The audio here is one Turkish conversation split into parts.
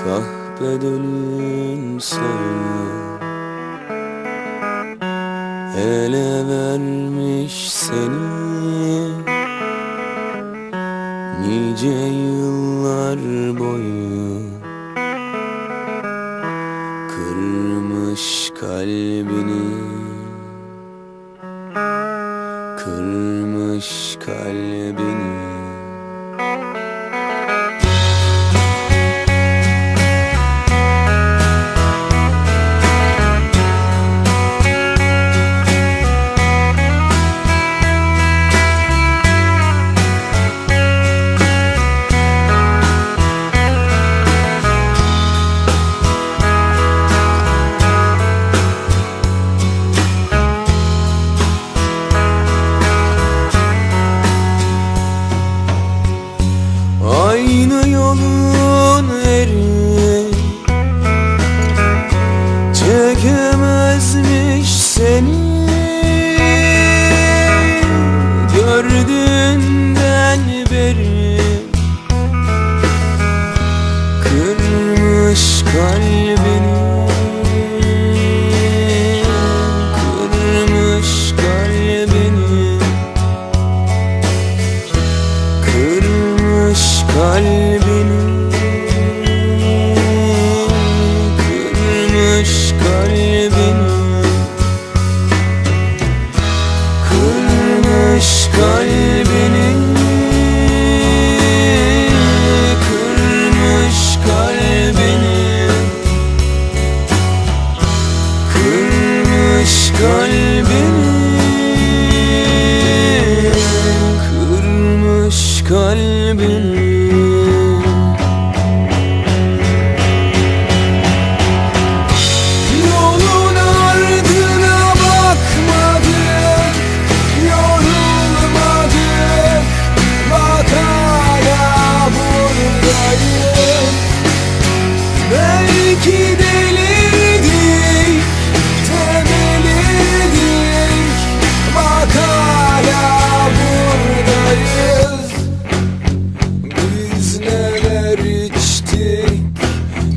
kahpe dölün soyu ele vermiş seni nice yıllar boyu. Kırmış kalbini, kırmış kalbini. Aynı yolun eri çekemezmiş seni, gördüğünden beri kırmış kalbini, kırmış kalbini, kırmış kalbini, kırmış kalbini, kırmış kalbini, kırmış kalbini, kırmış kalbini, kırmış kalbini. Yolun ardına bakmadık, yorulmadık, bak hala buradayım. Belki delirdik, temelirdik, bak hala buradayız. Biz neler içtik,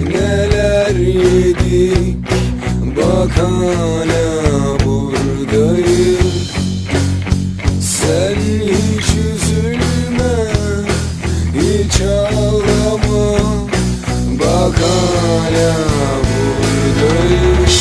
neler yedik, bak hala buradayız. Sen hiç üzülme, hiç ağlama, bak hala buradayız.